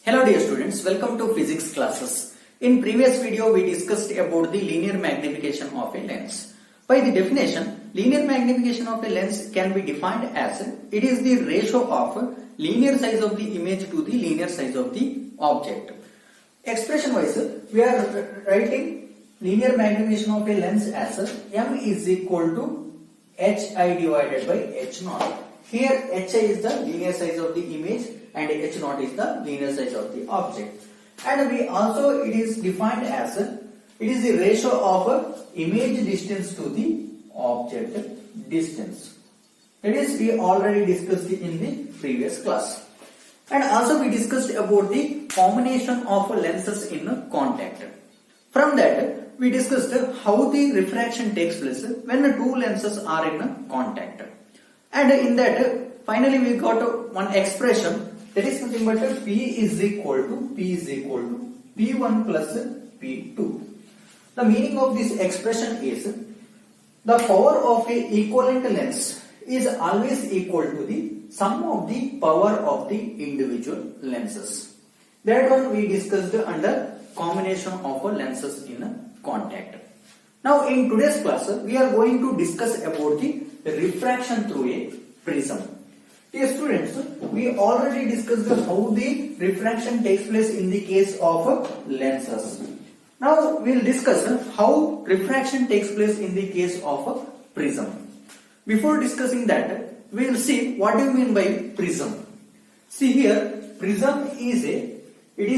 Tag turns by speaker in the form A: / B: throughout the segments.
A: Hello dear students, welcome to physics classes. In previous video we discussed about the linear magnification of a lens. By the definition, linear magnification of a lens can be defined as it is the ratio of linear size of the image to the linear size of the object. Expression wise, we are writing linear magnification of a lens as m is equal to hi divided by h naught. Here hi is the linear size of the image and h naught is the linear size of the object. And we also it is defined as it is the ratio of image distance to the object distance. That is, we already discussed it in the previous class. And also we discussed about the combination of lenses in contact. From that we discussed how the refraction takes place when two lenses are in contact. And in that finally we got one expression, that is nothing but P is equal to P1 plus P2. The meaning of this expression is the power of a equivalent lens is always equal to the sum of the power of the individual lenses. That one we discussed under combination of lenses in contact. Now in today's class we are going to discuss about the refraction through a prism. Dear students, we already discussed how the refraction takes place in the case of lenses. Now we will discuss how refraction takes place in the case of a prism. Before discussing that, we will see what do you mean by prism. See here, prism is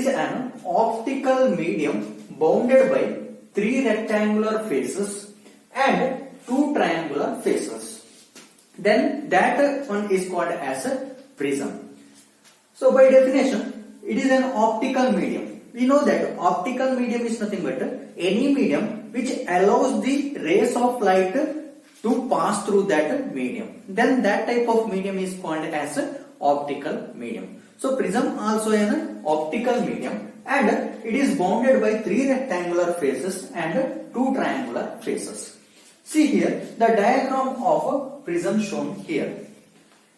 A: an optical medium bounded by three rectangular faces and two triangular faces. Then that one is called as a prism. So by definition, it is an optical medium. We know that optical medium is nothing but any medium which allows the rays of light to pass through that medium. Then that type of medium is called as a optical medium. So prism also an optical medium and it is bounded by three rectangular faces and two triangular faces. See here the diagram of a prism shown here.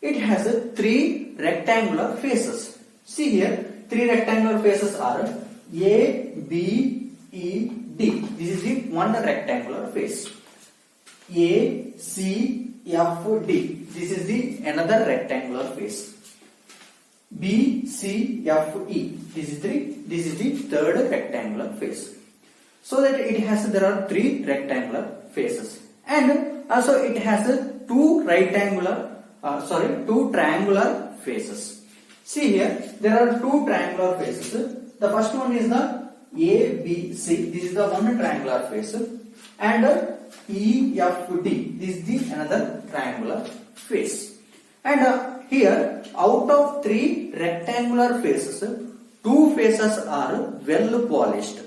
A: It has three rectangular faces. See here, three rectangular faces are A, B, E, D. This is the one rectangular face. A, C, F, D. This is the another rectangular face. B, C, F, E. This is the third rectangular face. So that it has there are three rectangular faces, and also it has two triangular faces. See here, there are two triangular faces. The first one is the ABC. This is the one triangular face, and EFD. This is the another triangular face. And here, out of three rectangular faces, two faces are well polished.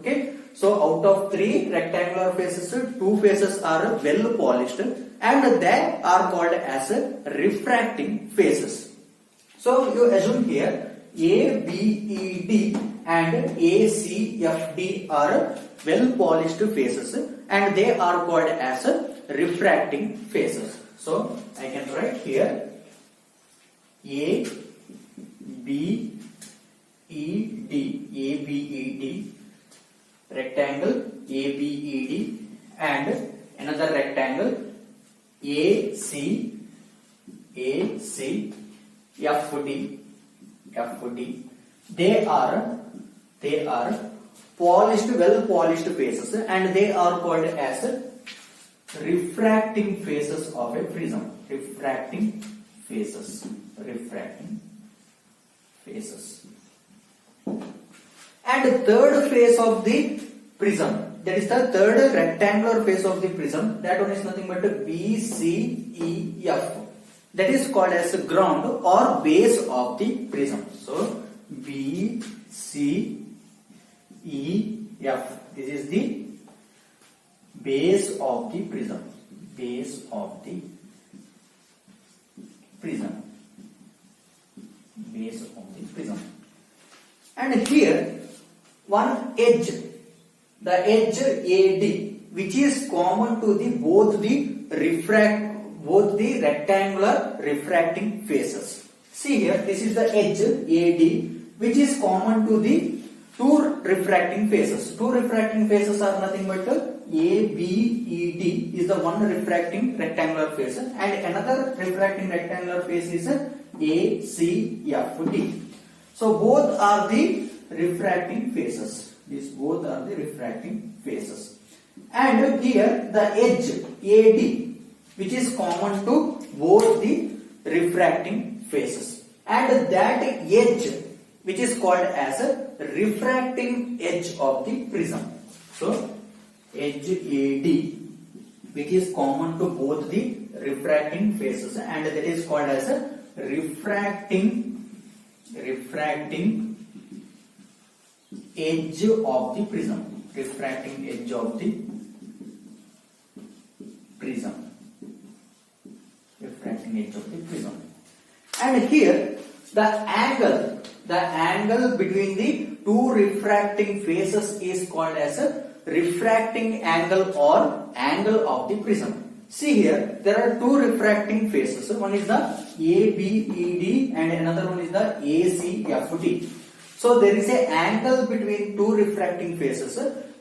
A: Okay. So out of three rectangular faces, two faces are well polished and they are called as refracting faces. So you assume here A, B, E, D and A, C, F, D are well polished faces and they are called as refracting faces. So I can write here A, B, E, D, A, B, E, D, rectangle ABED and another rectangle AC FD. They are polished, well polished faces and they are called as refracting faces of a prism. Refracting faces. And the third face of the prism, that is the third rectangular face of the prism, that one is nothing but BCEF. That is called as the ground or base of the prism. So BCEF. This is the base of the prism. Base of the prism. Base of the prism. And here one edge, the edge AD, which is common to both the rectangular refracting faces. See here, this is the edge AD which is common to the two refracting faces. Two refracting faces are nothing but A, B, E, D is the one refracting rectangular face, and another refracting rectangular face is A, C, F, D. So both are the refracting faces. These both are the refracting faces. And here the edge AD, which is common to both the refracting faces, and that edge which is called as a refracting edge of the prism. So edge AD, which is common to both the refracting faces, and that is called as a refracting edge of the prism. Refracting edge of the prism. Refracting edge of the prism. And here the angle between the two refracting faces is called as a refracting angle or angle of the prism. See here, there are two refracting faces. One is the ABED and another one is the ACFD. So there is an angle between two refracting faces.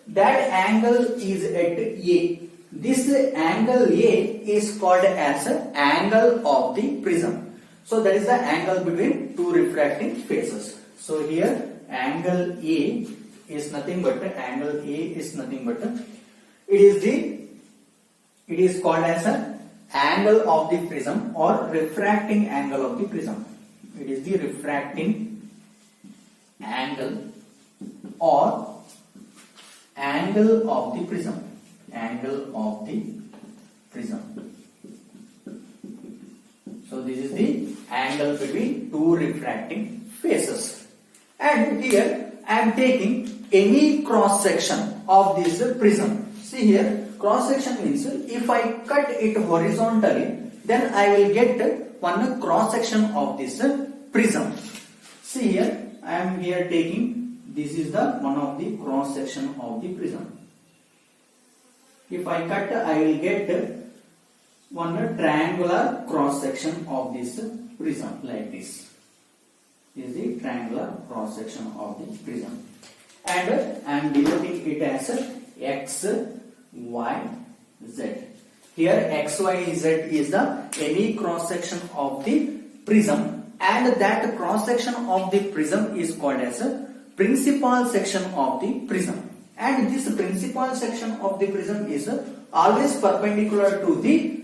A: That angle is at A. This angle A is called as angle of the prism. So that is the angle between two refracting faces. So here angle A is nothing but it is called as an angle of the prism or refracting angle of the prism. It is the refracting angle or angle of the prism. Angle of the prism. So this is the angle between two refracting faces. And here I am taking any cross section of this prism. See here, cross section means if I cut it horizontally, then I will get one cross section of this prism. See here, I am here taking, this is the one of the cross section of the prism. If I cut, I will get one triangular cross section of this prism like this. This is the triangular cross section of the prism, and I am denoting it as X, Y, Z. Here X, Y, Z is the any cross section of the prism, and that cross section of the prism is called as a principal section of the prism. And this principal section of the prism is always perpendicular to the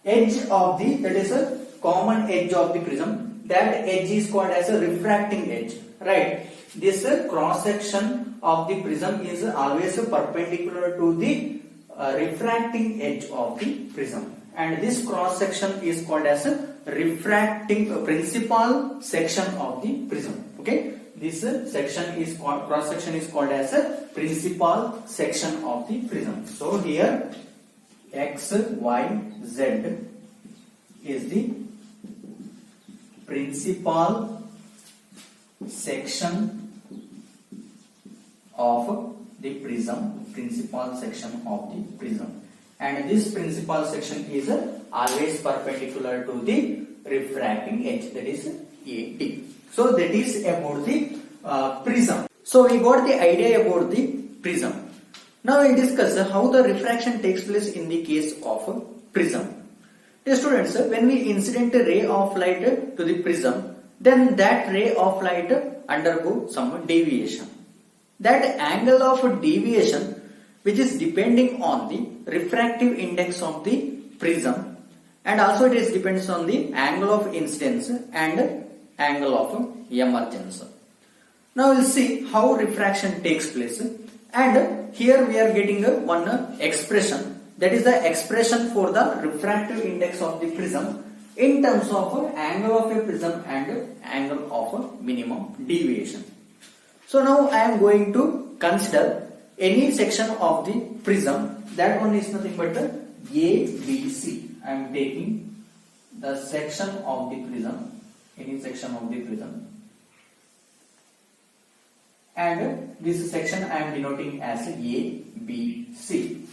A: edge of the, that is a common edge of the prism. That edge is called as a refracting edge, right? This cross section of the prism is always perpendicular to the refracting edge of the prism, and this cross section is called as a refracting principal section of the prism. Okay, this section is called, cross section is called as a principal section of the prism. So here X, Y, Z is the principal section of the prism, principal section of the prism, and this principal section is always perpendicular to the refracting edge, that is AD. So that is about the prism. So we got the idea about the prism. Now we discuss how the refraction takes place in the case of a prism. Dear students, when we incident a ray of light to the prism, then that ray of light undergo some deviation. That angle of deviation, which is depending on the refractive index of the prism, and also it is depends on the angle of incidence and angle of emergence. Now we'll see how refraction takes place, and here we are getting one expression, that is the expression for the refractive index of the prism in terms of angle of a prism and angle of a minimum deviation. So now I am going to consider any section of the prism. That one is nothing but ABC. I am taking the section of the prism, any section of the prism, and this section I am denoting as ABC.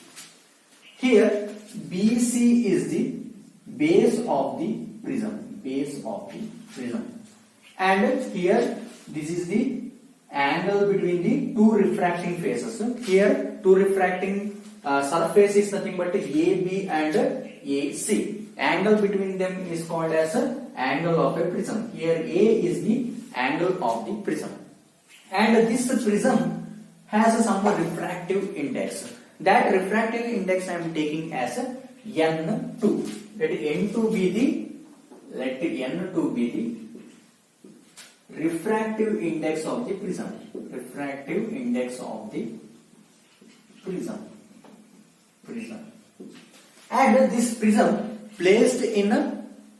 A: Here BC is the base of the prism, and here this is the angle between the two refracting faces. Here two refracting surface is nothing but AB and AC. Angle between them is called as angle of a prism. Here A is the angle of the prism, and this prism has some refractive index. That refractive index I am taking as N2. Let N2 be the refractive index of the prism. Refractive index of the prism. And this prism placed in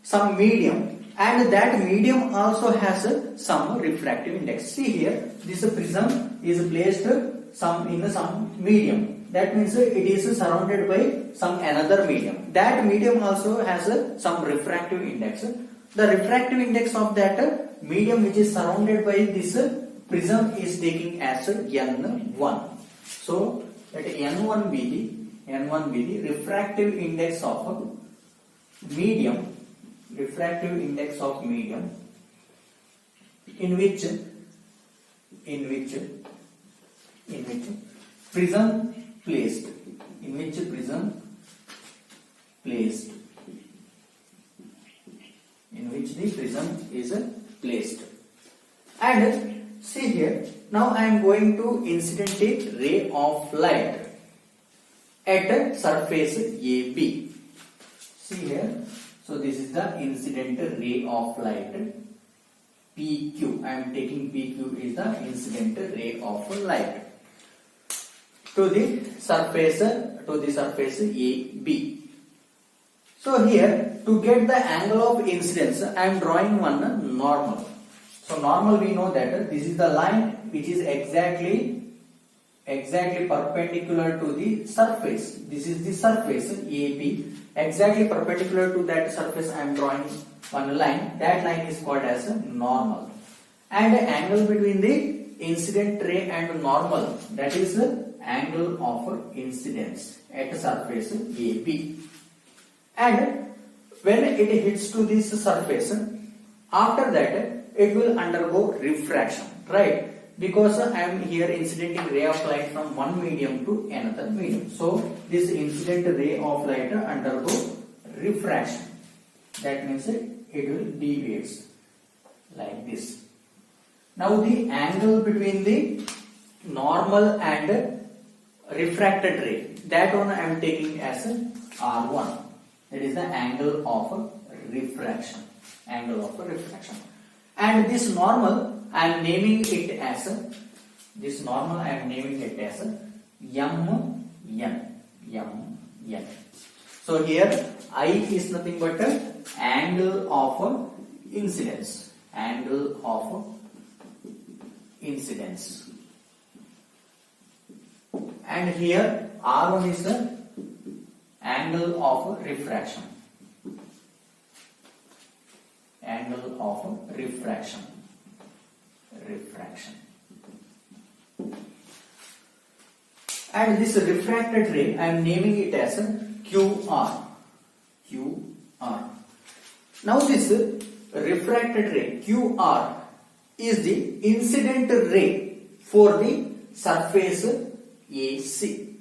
A: some medium, and that medium also has some refractive index. See here, this prism is placed in some medium. That means it is surrounded by some another medium. That medium also has some refractive index. The refractive index of that medium which is surrounded by this prism is taking as N1. So let N1 be the refractive index of medium. Refractive index of medium in which prism placed, the prism is placed. And see here, now I am going to incidentate ray of light at surface AB. See here, so this is the incident ray of light PQ. I am taking PQ is the incident ray of light to the surface AB. So here, to get the angle of incidence, I am drawing one normal. So normal, we know that this is the line which is exactly perpendicular to the surface. This is the surface AB. Exactly perpendicular to that surface, I am drawing one line. That line is called as normal. And the angle between the incident ray and normal, that is the angle of incidence at surface AB. And when it hits to this surface, after that it will undergo refraction, right? Because I am here incidenting ray of light from one medium to another medium. So this incident ray of light undergo refraction. That means it will deviate like this. Now the angle between the normal and refracted ray, that one I am taking as R1. That is the angle of refraction. And this normal I am naming it as MN. So here I is nothing but angle of incidence. And here R1 is the angle of refraction. And this refracted ray, I am naming it as QR. Now this refracted ray QR is the incident ray for the surface AC.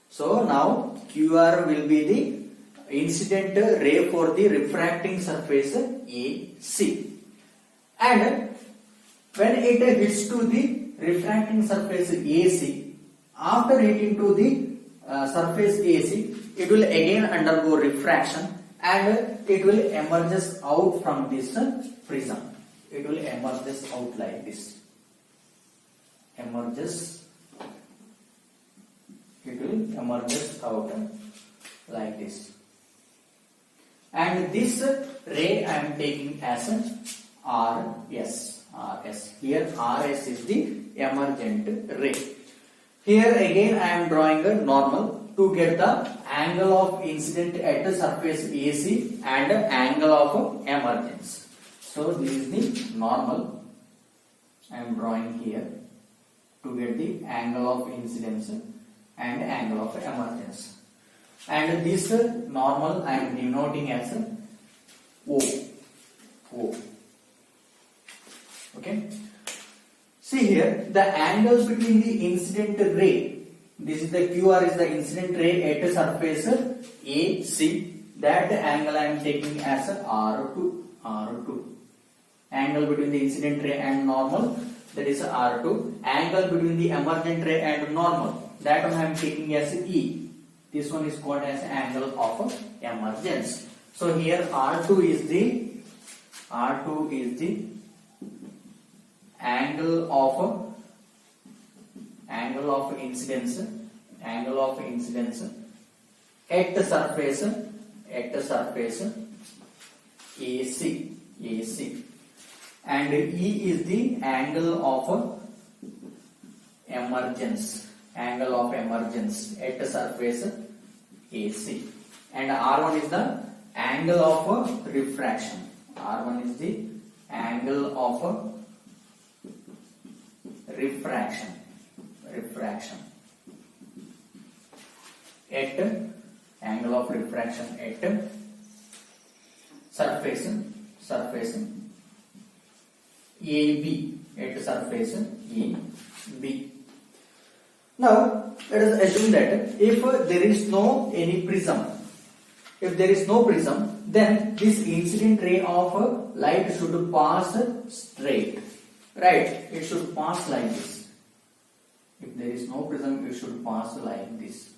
A: So now QR will be the incident ray for the refracting surface AC. And when it hits to the refracting surface AC, after hitting to the surface AC, it will again undergo refraction and it will emerges out from this prism. It will emerges out like this. It will emerges out like this. And this ray I am taking as RS. Here RS is the emergent ray. Here again I am drawing a normal to get the angle of incident at the surface AC and angle of emergence. So this is the normal I am drawing here to get the angle of incidence and angle of emergence. And this normal I am denoting as O. Okay. See here, the angle between the incident ray, this is the QR is the incident ray at a surface AC, that angle I am taking as a R2. Angle between the incident ray and normal, that is R2. Angle between the emergent ray and normal, that one I am taking as E. This one is called as angle of emergence. So here R2 is the angle of incidence at the surface AC, and E is the angle of emergence at the surface AC, and R1 is the angle of refraction. R1 is the angle of refraction at angle of refraction at surface AB, at surface AB. Now let us assume that if there is no prism, then this incident ray of light should pass straight, right? It should pass like this. If there is no prism, it should pass like this.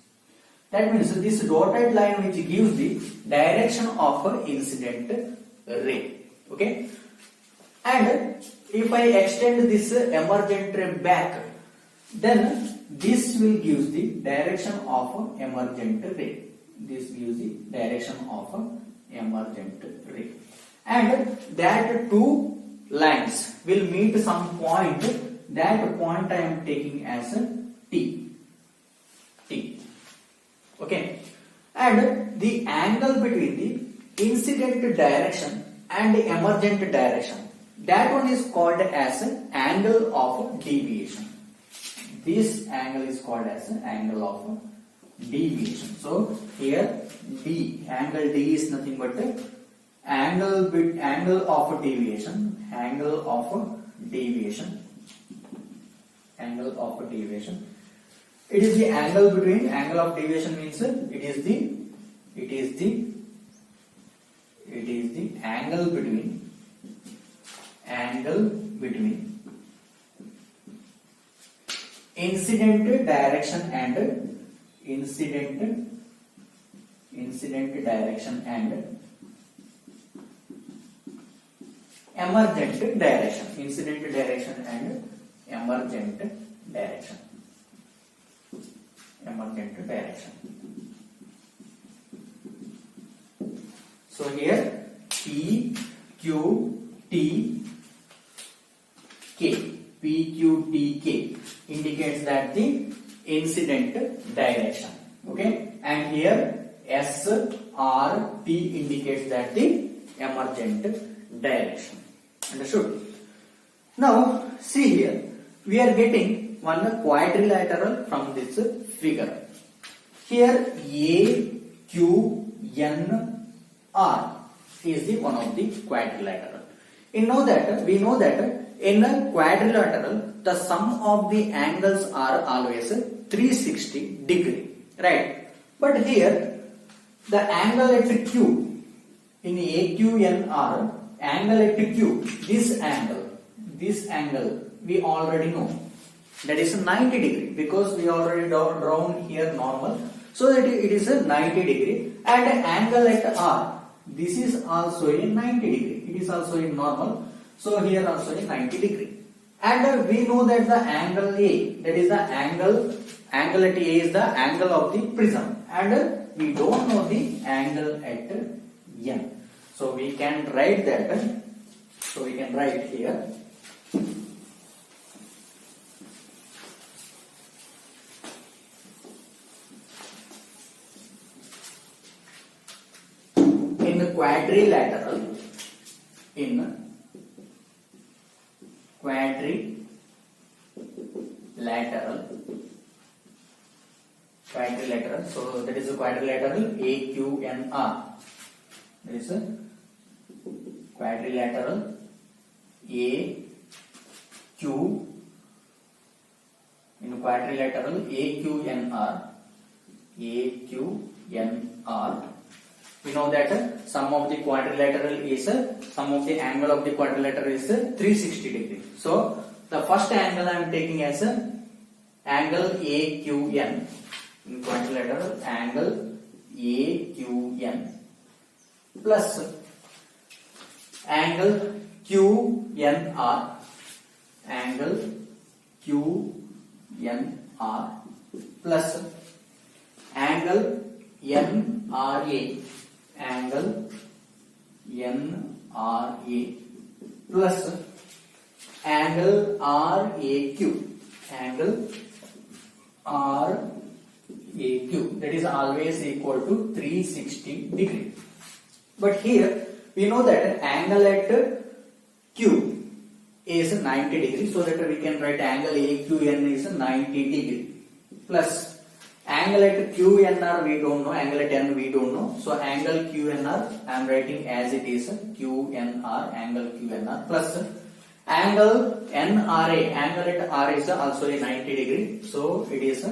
A: That means this dotted line which gives the direction of incident ray. Okay, and if I extend this emergent ray back, then this will give the direction of emergent ray. And that two lines will meet some point. That point I am taking as a T. Okay, and the angle between the incident direction and the emergent direction, that one is called as an angle of deviation. This angle is called as an angle of deviation. So here D, angle D is nothing but angle of deviation. It is the angle between, angle of deviation means it is the angle between incident direction and emergent direction. So here P, Q, T, K. P, Q, T, K indicates that the incident direction. Okay, and here S, R, T indicates that the emergent direction. Understood? Now see here, we are getting one quadrilateral from this figure. Here A, Q, N, R is the one of the quadrilateral. We know that in a quadrilateral the sum of the angles are always 360 degree, right? But here the angle at Q in AQNR, angle at Q, this angle we already know, that is 90 degree, because we already drawn here normal, so that it is a 90 degree, and angle at R, this is also a 90 degree, it is also in normal, so here also a 90 degree. And we know that the angle A, that is the angle at A is the angle of the prism, and we don't know the angle at N. So we can write that. So we can write here in quadrilateral, so that is a quadrilateral AQNR. There is a quadrilateral AQNR. quadrilateral AQNR. AQNR. We know that sum of the quadrilateral is sum of the angle of the quadrilateral is 360 degree. So the first angle I am taking as angle AQN in quadrilateral, angle AQN plus angle QNR, angle QNR plus angle NRA, angle NRA plus angle RAQ, angle RAQ, that is always equal to 360 degree. But here we know that angle at Q is 90 degree, so that we can write angle AQN is 90 degree plus angle at QNR we don't know, angle at N we don't know, so angle QNR I am writing as it is QNR, angle QNR plus angle NRA, angle at R is also a 90 degree, so it is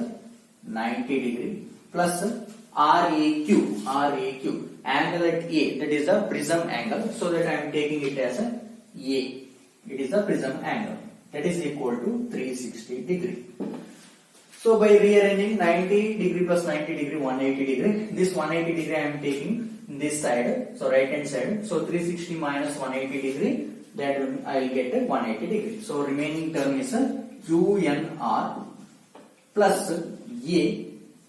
A: 90 degree plus RAQ, angle at A, that is a prism angle, so that I am taking it as A, it is a prism angle, that is equal to 360 degree. So by rearranging 90 degree plus 90 degree, 180 degree, this 180 degree I am taking this side, so right hand side, so 360 minus 180 degree, that I will get 180 degree. So remaining term is QNR plus A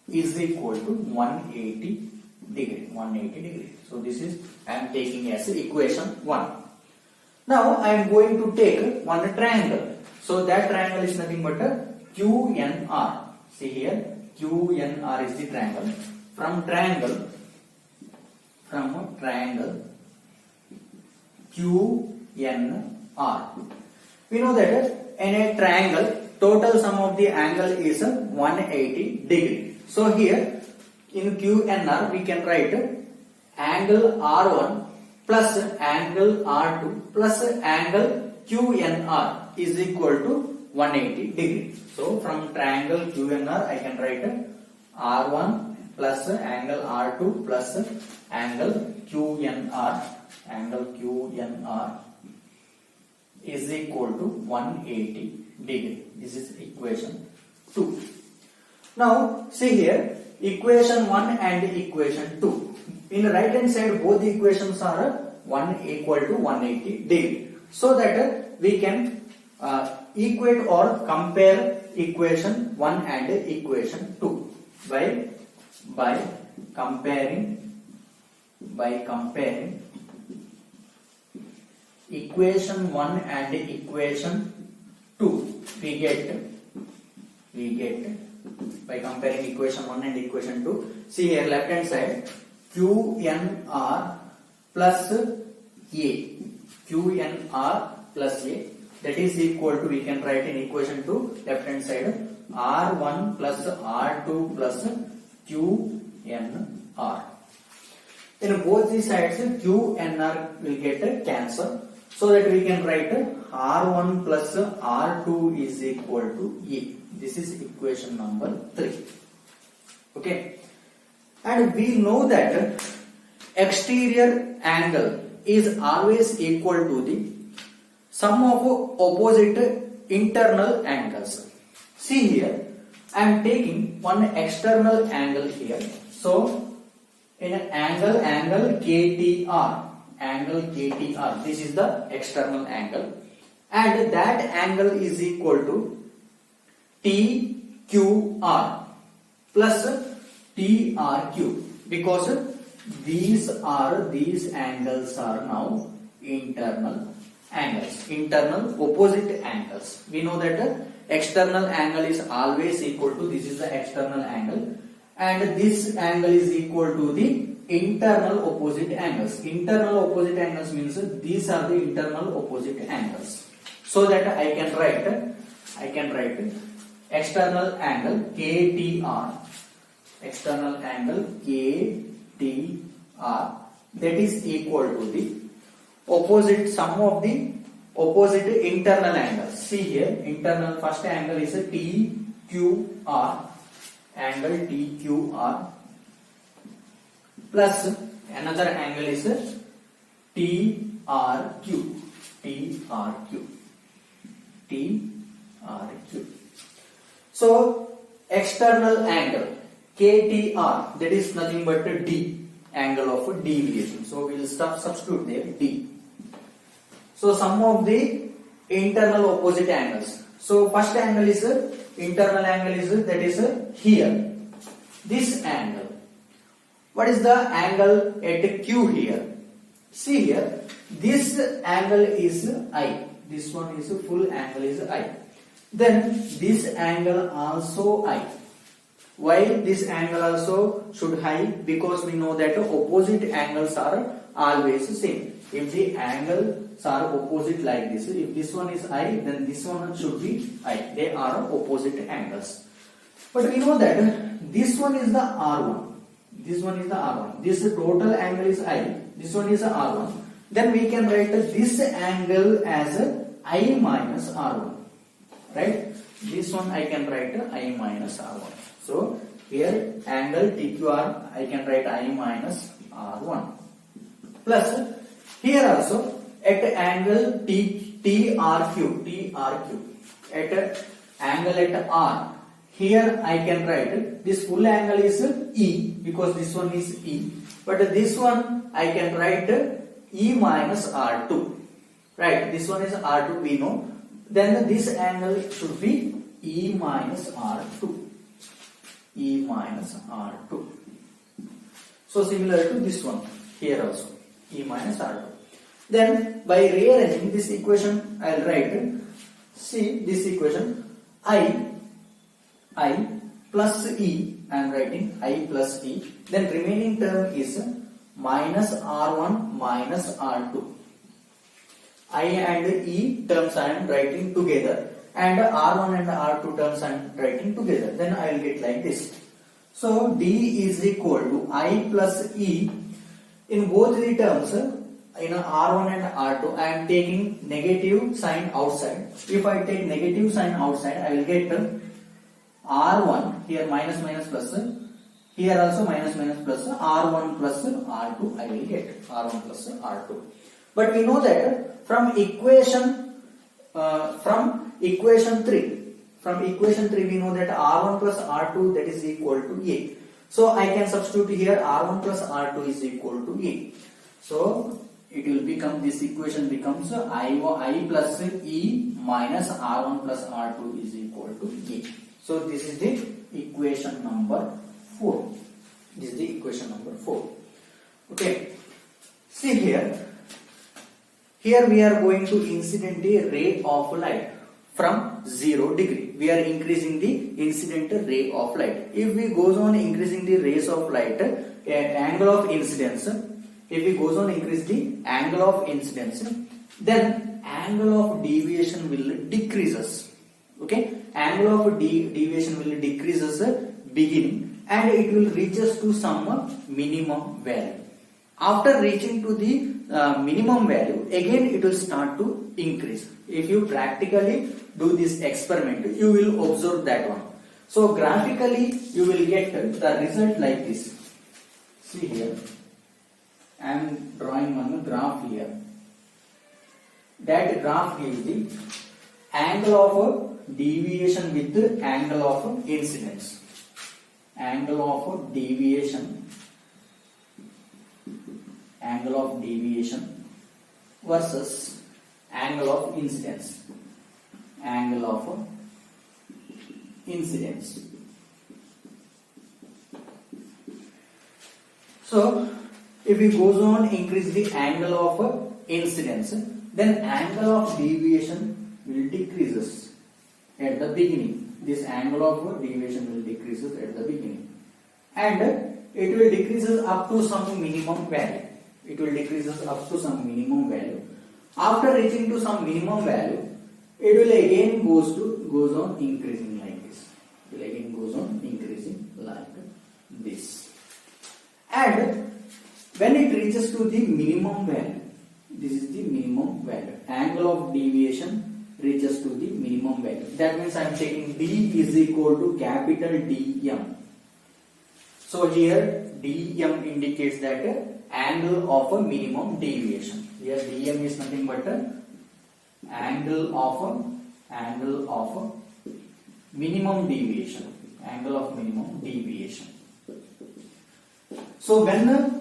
A: is equal to 180 degree. So this is I am taking as equation 1. Now I am going to take one triangle. So that triangle is nothing but QNR. See here, QNR is the triangle. From triangle QNR, we know that in a triangle total sum of the angle is 180 degree. So here in QNR we can write angle R1 plus angle R2 plus angle QNR is equal to 180 degree. So from triangle QNR I can write R1 plus angle R2 plus angle QNR is equal to 180 degree. This is equation 2. Now see here, equation 1 and equation 2. In the right hand side both the equations are 1 equal to 180 degree. So that we can equate or compare equation 1 and equation 2 by comparing equation 1 and equation 2, we get by comparing equation 1 and equation 2. See here, left hand side QNR plus A, that is equal to, we can write in equation 2 left hand side R1 plus R2 plus QNR. In both these sides QNR will get cancelled, so that we can write R1 plus R2 is equal to A. This is equation number 3. Okay, and we know that exterior angle is always equal to the sum of opposite internal angles. See here, I am taking one external angle here. So in an angle KTR, this is the external angle, and that angle is equal to TQR plus TRQ, because these angles are now internal angles, internal opposite angles. We know that external angle is always equal to, this is the external angle, and this angle is equal to the internal opposite angles. Internal opposite angles means these are the internal opposite angles. So that I can write external angle KTR, that is equal to the opposite sum of the opposite internal angles. See here, internal first angle is TQR, angle TQR plus another angle is TRQ, TRQ, TRQ. So external angle KTR, that is nothing but a D, angle of deviation. So we will substitute there D. So sum of the internal opposite angles. So first angle is internal angle is that is here. This angle. What is the angle at Q here? See here. This angle is I. This one is full angle is I. Then this angle also I. Why this angle also should high? Because we know that opposite angles are always same. If the angles are opposite like this, if this one is I, then this one should be I. They are opposite angles. But we know that this one is the R1. This one is the R1. This total angle is I. This one is R1. Then we can write this angle as I minus R1. Right? This one I can write I minus R1. So here angle TQR I can write I minus R1 plus here also at angle TRQ at angle at R, here I can write this full angle is E because this one is E, but this one I can write E minus R2, right? This one is R2 we know, then this angle should be E minus R2. E minus R2. So similar to this one here also, E minus R2. Then by rearranging this equation, I will write, see this equation, I plus E, I am writing I plus E. Then remaining term is minus R1 minus R2. I and E terms I am writing together, and R1 and R2 terms I am writing together. Then I will get like this. So D is equal to I plus E. In both the terms, in R1 and R2, I am taking negative sign outside. If I take negative sign outside, I will get R1 here minus minus plus. Here also minus minus plus R1 plus R2 I will get R1 plus R2. But we know that from equation 3 we know that R1 plus R2 that is equal to A. So I can substitute here R1 plus R2 is equal to A. So it will become, this equation becomes I plus E minus R1 plus R2 is equal to A. So this is the equation number 4. This is the equation number 4. Okay. See here. Here we are going to incident a ray of light from 0 degree. We are increasing the incident ray of light. If we goes on increasing the rays of light, angle of incidence, if we goes on increase the angle of incidence, then angle of deviation will decreases. Okay, angle of deviation will decreases beginning, and it will reaches to some minimum value. After reaching to the minimum value, again it will start to increase. If you practically do this experiment, you will observe that one. So graphically you will get the result like this. See here, I am drawing one graph here. That graph gives the angle of deviation with the angle of incidence. Angle of deviation versus angle of incidence. Angle of incidence. So if we goes on increase the angle of incidence, then angle of deviation will decreases at the beginning. This angle of deviation will decreases at the beginning, and it will decreases up to some minimum value. It will decreases up to some minimum value. After reaching to some minimum value, it will again goes on increasing like this. It will again goes on increasing like this. And when it reaches to the minimum value, this is the minimum value. Angle of deviation reaches to the minimum value. That means I am taking D is equal to capital DM. So here DM indicates that angle of a minimum deviation. Here DM is nothing but angle of minimum deviation. Angle of minimum deviation. So when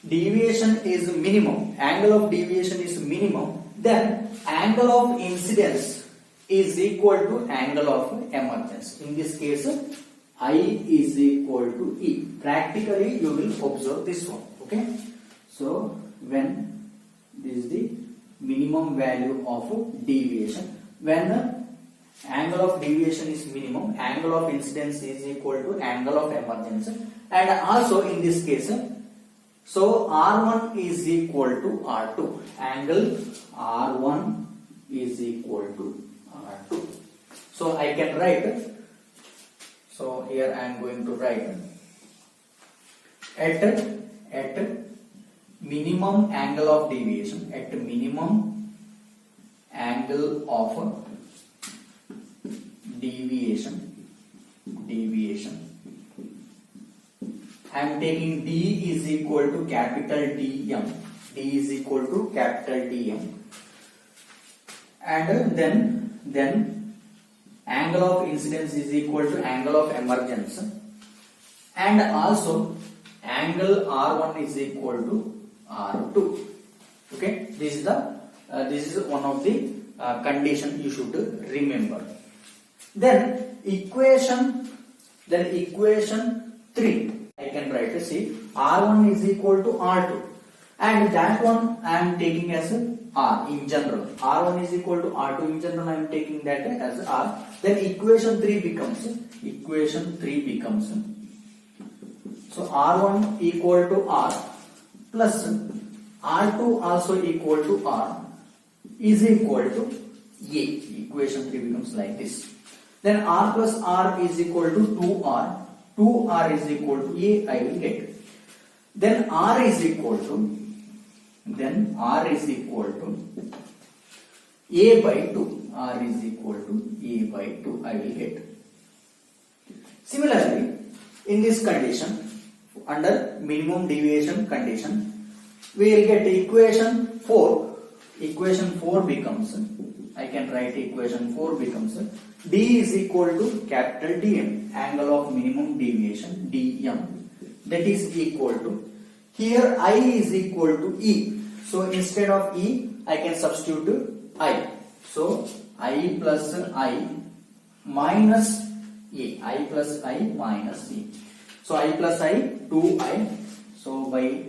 A: deviation is minimum, angle of deviation is minimum, then angle of incidence is equal to angle of emergence. In this case, I is equal to E. Practically, you will observe this one. Okay. So when this is the minimum value of deviation, when angle of deviation is minimum, angle of incidence is equal to angle of emergence, and also in this case, so R1 is equal to R2. Angle R1 is equal to R2. So I can write. So here I am going to write at minimum angle of deviation. At minimum angle of deviation. I am taking D is equal to capital DM. D is equal to capital DM. And then angle of incidence is equal to angle of emergence. And also angle R1 is equal to R2. Okay, this is one of the condition you should remember. Then equation 3. I can write to see R1 is equal to R2, and that one I am taking as R in general. R1 is equal to R2 in general, I am taking that as R. Then equation 3 becomes so R1 equal to R plus R2 also equal to R is equal to A. Equation 3 becomes like this. Then R plus R is equal to 2R. 2R is equal to A, I will get. Then R is equal to A by 2. R is equal to A by 2, I will get. Similarly, in this condition, under minimum deviation condition, we will get equation 4. Equation 4 becomes, I can write equation 4 becomes D is equal to capital DM, angle of minimum deviation, DM. That is equal to, here I is equal to E. So instead of E, I can substitute I. So I plus I minus A. I plus I minus A. So I plus I, 2I. So by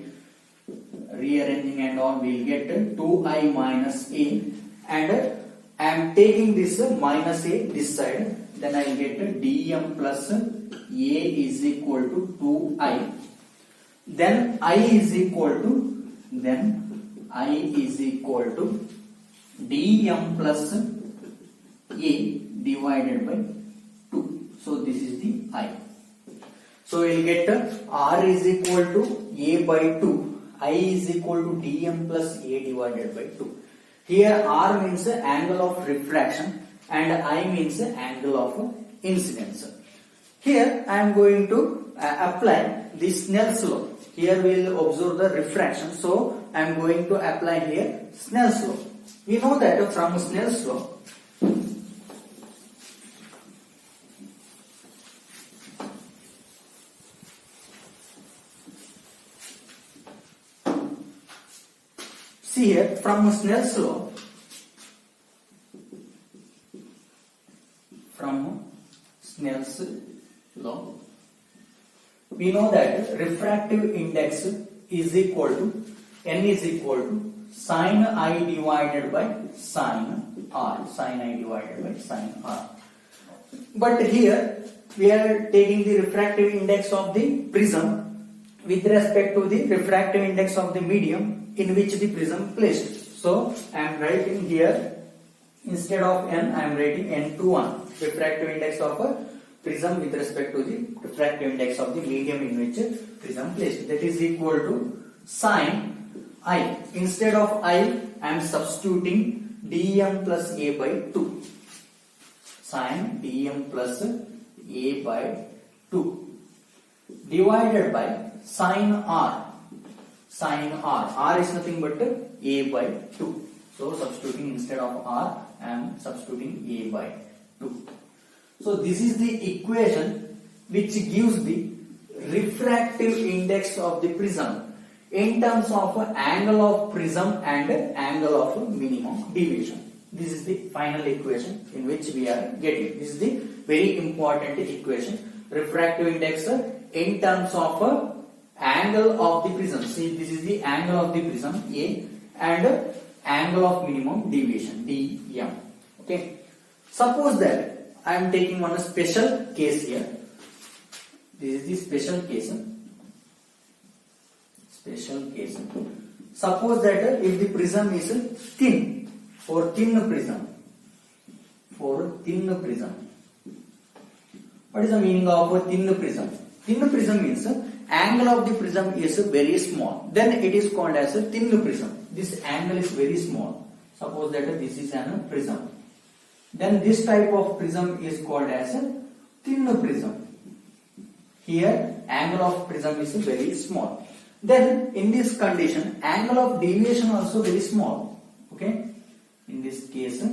A: rearranging and all, we will get 2I minus A. And I am taking this minus A this side, then I will get DM plus A is equal to 2I. Then I is equal to DM plus A divided by 2. So this is the I. So we will get R is equal to A by 2. I is equal to DM plus A divided by 2. Here R means angle of refraction and I means angle of incidence. Here I am going to apply the Snell's law. Here we will observe the refraction. So I am going to apply here Snell's law. We know that from Snell's law, see here from Snell's law, we know that refractive index is equal to N is equal to sin I divided by sin R. Sin I divided by sin R. But here we are taking the refractive index of the prism with respect to the refractive index of the medium in which the prism placed. So I am writing here, instead of N, I am writing N21, refractive index of a prism with respect to the refractive index of the medium in which prism placed. That is equal to sin I. Instead of I am substituting dm plus a by 2. Sine dm plus a by 2 divided by sine r. Sine r. R is nothing but a by 2. So substituting instead of r, I am substituting a by 2. So this is the equation which gives the refractive index of the prism in terms of angle of prism and angle of minimum deviation. This is the final equation in which we are getting. This is the very important equation. Refractive index in terms of angle of the prism. See, this is the angle of the prism A and angle of minimum deviation dm. Okay. Suppose that I am taking one special case here. This is the special case. Special case. Suppose that if the prism is thin, for thin prism. What is the meaning of a thin prism? Thin prism means angle of the prism is very small. Then it is called as a thin prism. This angle is very small. Suppose that this is a prism. Then this type of prism is called as a thin prism. Here angle of prism is very small. Then in this condition angle of deviation also very small. Okay. In this case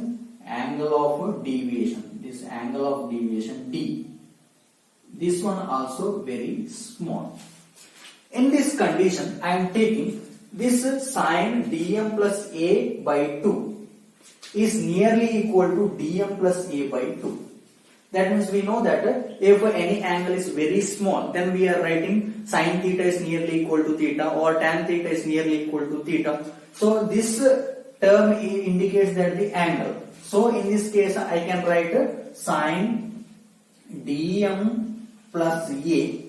A: angle of deviation. This angle of deviation D. This one also very small. In this condition I am taking this sine dm plus a by 2 is nearly equal to dm plus a by 2. That means we know that if any angle is very small, then we are writing sine theta is nearly equal to theta or tan theta is nearly equal to theta. So this term indicates that the angle. So in this case I can write sine dm plus a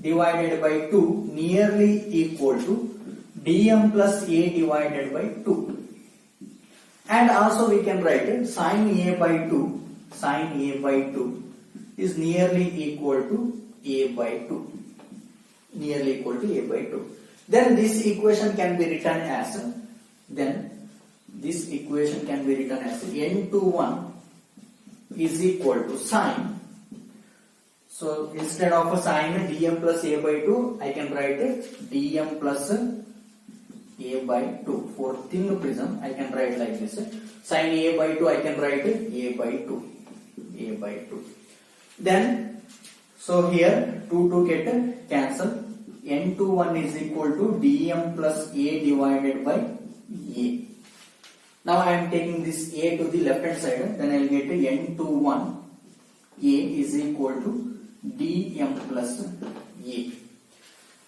A: divided by 2 nearly equal to dm plus a divided by 2. And also we can write sine a by 2. Sine a by 2 is nearly equal to a by 2. Nearly equal to a by 2. Then this equation can be written as n21 is equal to sine. So instead of a sine dm plus a by 2, I can write it dm plus a by 2. For thin prism, I can write like this. Sine a by 2, I can write it a by 2. A by 2. Then, so here 2 get cancel. n21 is equal to dm plus a divided by a. Now I am taking this a to the left hand side. Then I will get n21 a is equal to dm plus a.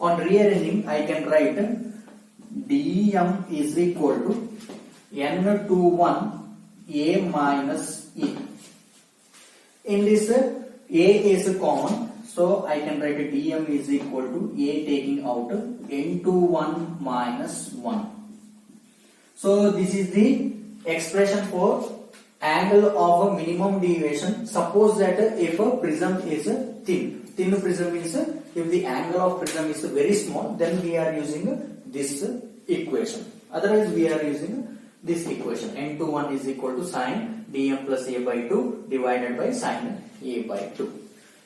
A: On rearranging, I can write dm is equal to n21 a minus a. In this a is common, so I can write dm is equal to a taking out n21 minus 1. So this is the expression for angle of a minimum deviation. Suppose that if a prism is thin prism means if the angle of prism is very small, then we are using this equation. Otherwise we are using this equation. n21 is equal to sine dm plus a by 2 divided by sine a by 2.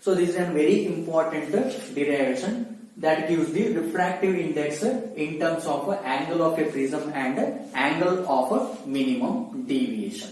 A: So this is a very important derivation that gives the refractive index in terms of angle of a prism and angle of a minimum deviation.